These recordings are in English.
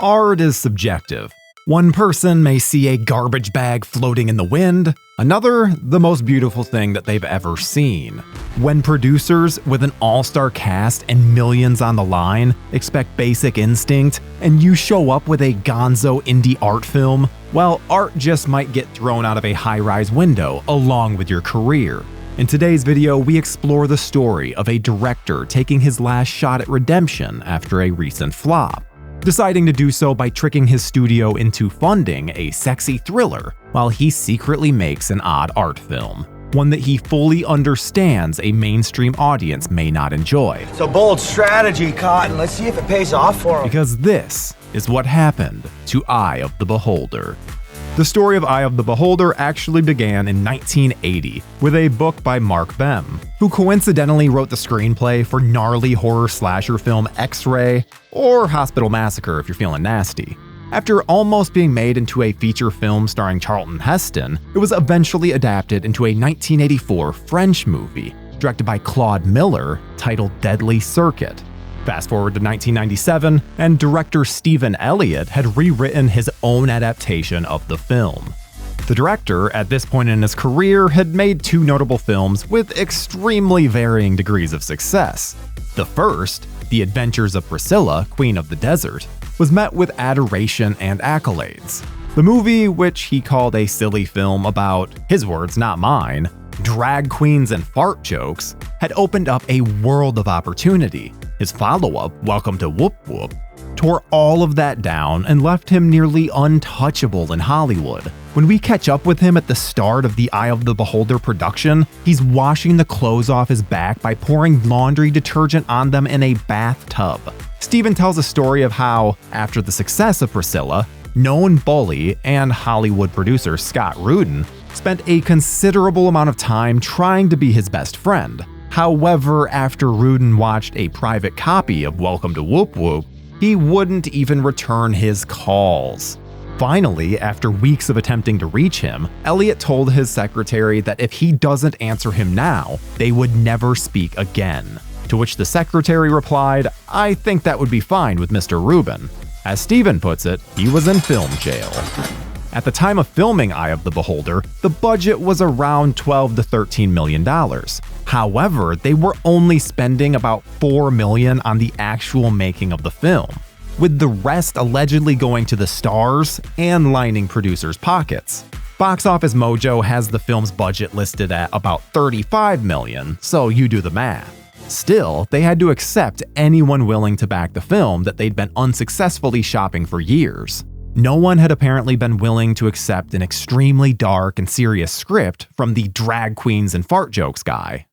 Art is subjective. One person may see a garbage bag floating in the wind, another, the most beautiful thing that they've ever seen. When producers with an all-star cast and millions on the line expect Basic Instinct, and you show up with a gonzo indie art film, well, art just might get thrown out of a high-rise window along with your career. In today's video, we explore the story of a director taking his last shot at redemption after a recent flop, deciding to do so by tricking his studio into funding a sexy thriller while he secretly makes an odd art film, one that he fully understands a mainstream audience may not enjoy. It's a bold strategy, Cotton. Let's see if it pays off for him. Because this is what happened to Eye of the Beholder. The story of Eye of the Beholder actually began in 1980 with a book by Mark Bem, who coincidentally wrote the screenplay for gnarly horror slasher film X-Ray, or Hospital Massacre if you're feeling nasty. After almost being made into a feature film starring Charlton Heston, it was eventually adapted into a 1984 French movie directed by Claude Miller titled Deadly Circuit. Fast forward to 1997, and director Stephen Elliott had rewritten his own adaptation of the film. The director, at this point in his career, had made two notable films with extremely varying degrees of success. The first, The Adventures of Priscilla, Queen of the Desert, was met with adoration and accolades. The movie, which he called a silly film about, his words not mine, drag queens and fart jokes, had opened up a world of opportunity. His follow-up, Welcome to Whoop Whoop, tore all of that down and left him nearly untouchable in Hollywood. When we catch up with him at the start of the Eye of the Beholder production, he's washing the clothes off his back by pouring laundry detergent on them in a bathtub. Stephen tells a story of how, after the success of Priscilla, known bully and Hollywood producer Scott Rudin spent a considerable amount of time trying to be his best friend. However, after Rudin watched a private copy of Welcome to Whoop Whoop, he wouldn't even return his calls. Finally, after weeks of attempting to reach him, Elliott told his secretary that if he doesn't answer him now, they would never speak again. To which the secretary replied, "I think that would be fine with Mr. Rubin." As Stephen puts it, he was in film jail. At the time of filming Eye of the Beholder, the budget was around $12 to $13 million. However, they were only spending about $4 million on the actual making of the film, with the rest allegedly going to the stars and lining producers' pockets. Box Office Mojo has the film's budget listed at about $35 million, so you do the math. Still, they had to accept anyone willing to back the film that they'd been unsuccessfully shopping for years. No one had apparently been willing to accept an extremely dark and serious script from the drag queens and fart jokes guy.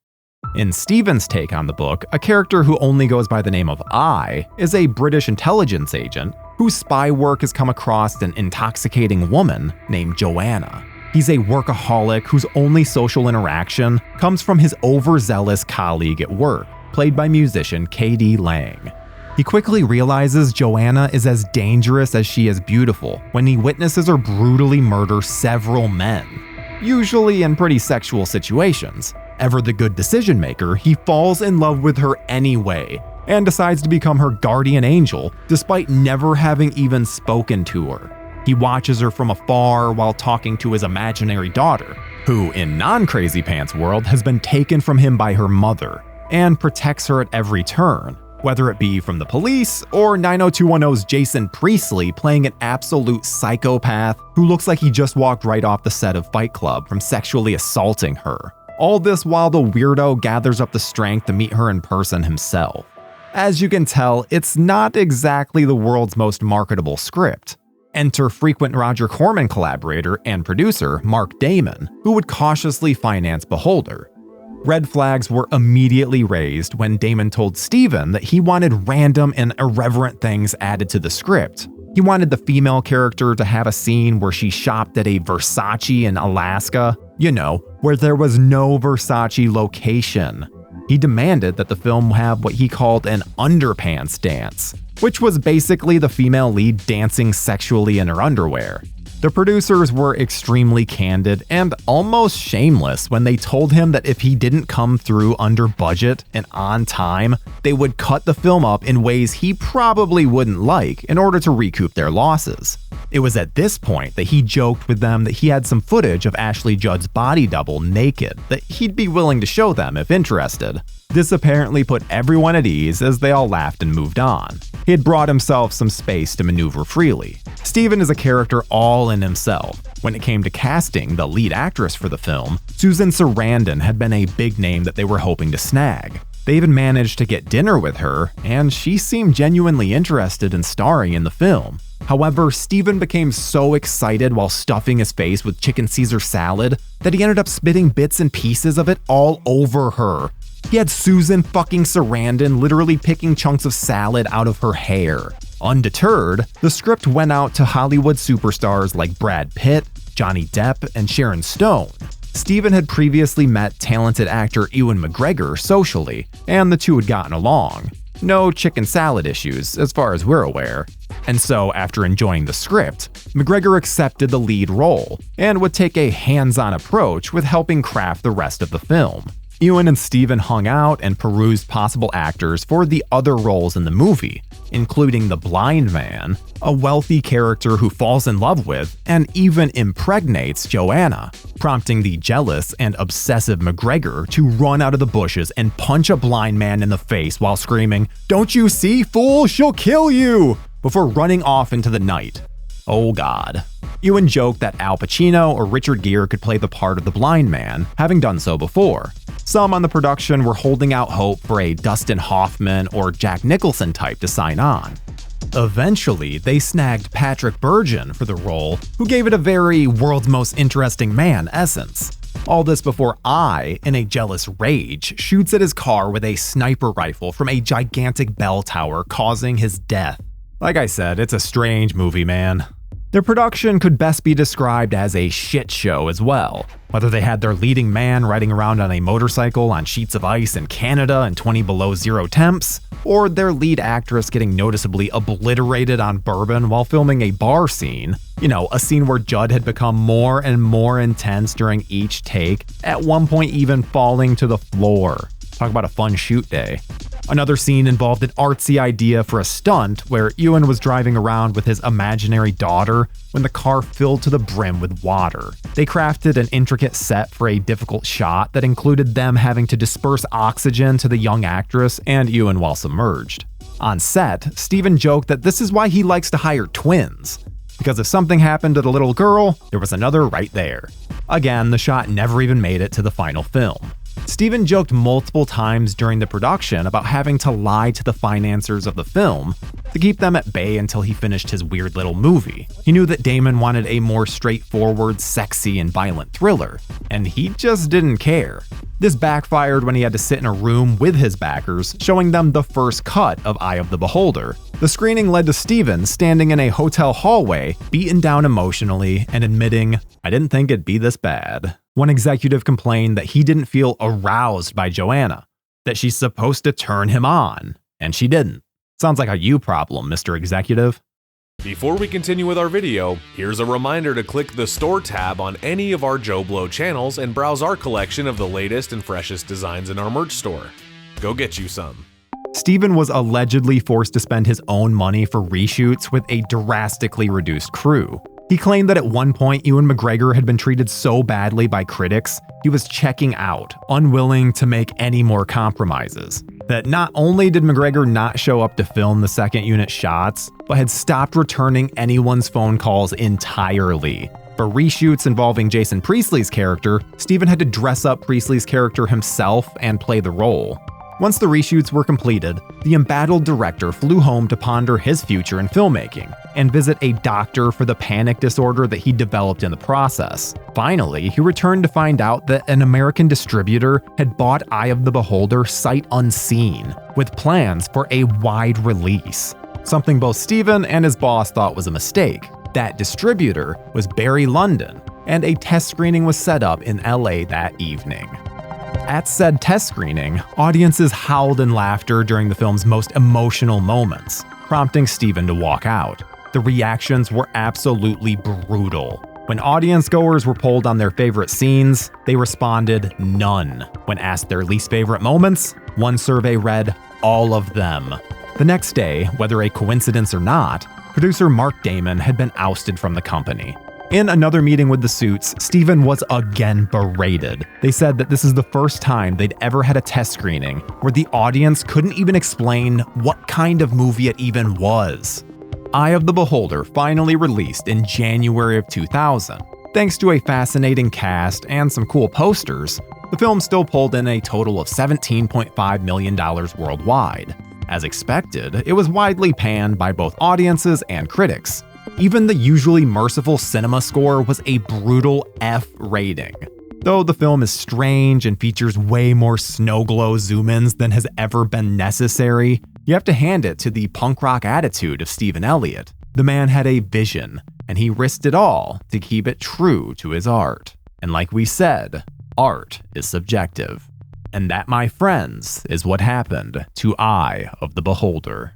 In Stephen's take on the book, a character who only goes by the name of I is a British intelligence agent whose spy work has come across an intoxicating woman named Joanna. He's a workaholic whose only social interaction comes from his overzealous colleague at work, played by musician K.D. Lang. He quickly realizes Joanna is as dangerous as she is beautiful when he witnesses her brutally murder several men, usually in pretty sexual situations. Ever the good decision maker, he falls in love with her anyway and decides to become her guardian angel despite never having even spoken to her. He watches her from afar while talking to his imaginary daughter, who in non-Crazy Pants world has been taken from him by her mother, and protects her at every turn, whether it be from the police or 90210's Jason Priestley playing an absolute psychopath who looks like he just walked right off the set of Fight Club from sexually assaulting her. All this while the weirdo gathers up the strength to meet her in person himself. As you can tell, it's not exactly the world's most marketable script. Enter frequent Roger Corman collaborator and producer Mark Damon, who would cautiously finance Beholder. Red flags were immediately raised when Damon told Stephen that he wanted random and irreverent things added to the script. He wanted the female character to have a scene where she shopped at a Versace in Alaska, where there was no Versace location. He demanded that the film have what he called an underpants dance, which was basically the female lead dancing sexually in her underwear. The producers were extremely candid and almost shameless when they told him that if he didn't come through under budget and on time, they would cut the film up in ways he probably wouldn't like in order to recoup their losses. It was at this point that he joked with them that he had some footage of Ashley Judd's body double naked that he'd be willing to show them if interested. This apparently put everyone at ease as they all laughed and moved on. He had brought himself some space to maneuver freely. Steven is a character all in himself. When it came to casting the lead actress for the film, Susan Sarandon had been a big name that they were hoping to snag. They even managed to get dinner with her, and she seemed genuinely interested in starring in the film. However, Steven became so excited while stuffing his face with chicken Caesar salad that he ended up spitting bits and pieces of it all over her. He had Susan fucking Sarandon literally picking chunks of salad out of her hair. Undeterred, the script went out to Hollywood superstars like Brad Pitt, Johnny Depp, and Sharon Stone. Steven had previously met talented actor Ewan McGregor socially, and the two had gotten along. No chicken salad issues, as far as we're aware. And so, after enjoying the script, McGregor accepted the lead role, and would take a hands-on approach with helping craft the rest of the film. Ewan and Steven hung out and perused possible actors for the other roles in the movie, including the blind man, a wealthy character who falls in love with and even impregnates Joanna, prompting the jealous and obsessive McGregor to run out of the bushes and punch a blind man in the face while screaming, "Don't you see, fool? She'll kill you!" before running off into the night. Oh god. Ewan joked that Al Pacino or Richard Gere could play the part of the blind man, having done so before. Some on the production were holding out hope for a Dustin Hoffman or Jack Nicholson type to sign on. Eventually, they snagged Patrick Bergin for the role, who gave it a very world's most interesting man essence. All this before I, in a jealous rage, shoots at his car with a sniper rifle from a gigantic bell tower, causing his death. Like I said, it's a strange movie, man. Their production could best be described as a shit show as well. Whether they had their leading man riding around on a motorcycle on sheets of ice in Canada in 20 below zero temps, or their lead actress getting noticeably obliterated on bourbon while filming a bar scene. You know, a scene where Judd had become more and more intense during each take, at one point even falling to the floor. Talk about a fun shoot day. Another scene involved an artsy idea for a stunt where Ewan was driving around with his imaginary daughter when the car filled to the brim with water. They crafted an intricate set for a difficult shot that included them having to disperse oxygen to the young actress and Ewan while submerged. On set, Steven joked that this is why he likes to hire twins, because if something happened to the little girl, there was another right there. Again, the shot never even made it to the final film. Steven joked multiple times during the production about having to lie to the financiers of the film to keep them at bay until he finished his weird little movie. He knew that Damon wanted a more straightforward, sexy, and violent thriller, and he just didn't care. This backfired when he had to sit in a room with his backers, showing them the first cut of Eye of the Beholder. The screening led to Steven standing in a hotel hallway, beaten down emotionally, and admitting, "I didn't think it'd be this bad." One executive complained that he didn't feel aroused by Joanna, that she's supposed to turn him on, and she didn't. Sounds like a you problem, Mr. Executive. Before we continue with our video, here's a reminder to click the Store tab on any of our JoBlo channels and browse our collection of the latest and freshest designs in our merch store. Go get you some. Steven was allegedly forced to spend his own money for reshoots with a drastically reduced crew. He claimed that at one point Ewan McGregor had been treated so badly by critics, he was checking out, unwilling to make any more compromises. That not only did McGregor not show up to film the second unit shots, but had stopped returning anyone's phone calls entirely. For reshoots involving Jason Priestley's character, Steven had to dress up Priestley's character himself and play the role. Once the reshoots were completed, the embattled director flew home to ponder his future in filmmaking and visit a doctor for the panic disorder that he developed in the process. Finally, he returned to find out that an American distributor had bought Eye of the Beholder sight unseen, with plans for a wide release. Something both Steven and his boss thought was a mistake. That distributor was Barry London, and a test screening was set up in LA that evening. At said test screening, audiences howled in laughter during the film's most emotional moments, prompting Steven to walk out. the reactions were absolutely brutal. When audience goers were polled on their favorite scenes, they responded none. When asked their least favorite moments, one survey read, all of them. The next day, whether a coincidence or not, producer Mark Damon had been ousted from the company. In another meeting with the Suits, Steven was again berated. They said that this is the first time they'd ever had a test screening where the audience couldn't even explain what kind of movie it even was. Eye of the Beholder finally released in January of 2000. Thanks to a fascinating cast and some cool posters, the film still pulled in a total of $17.5 million worldwide. As expected, it was widely panned by both audiences and critics. Even the usually merciful cinema score was a brutal F rating. Though the film is strange and features way more snow glow zoom-ins than has ever been necessary, you have to hand it to the punk rock attitude of Stephen Elliott. The man had a vision, and he risked it all to keep it true to his art. And like we said, art is subjective. And that, my friends, is what happened to Eye of the Beholder.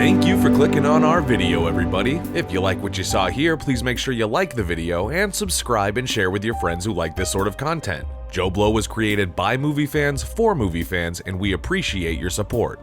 Thank you for clicking on our video, everybody. If you like what you saw here, please make sure you like the video and subscribe and share with your friends who like this sort of content. JoBlo was created by movie fans for movie fans, and we appreciate your support.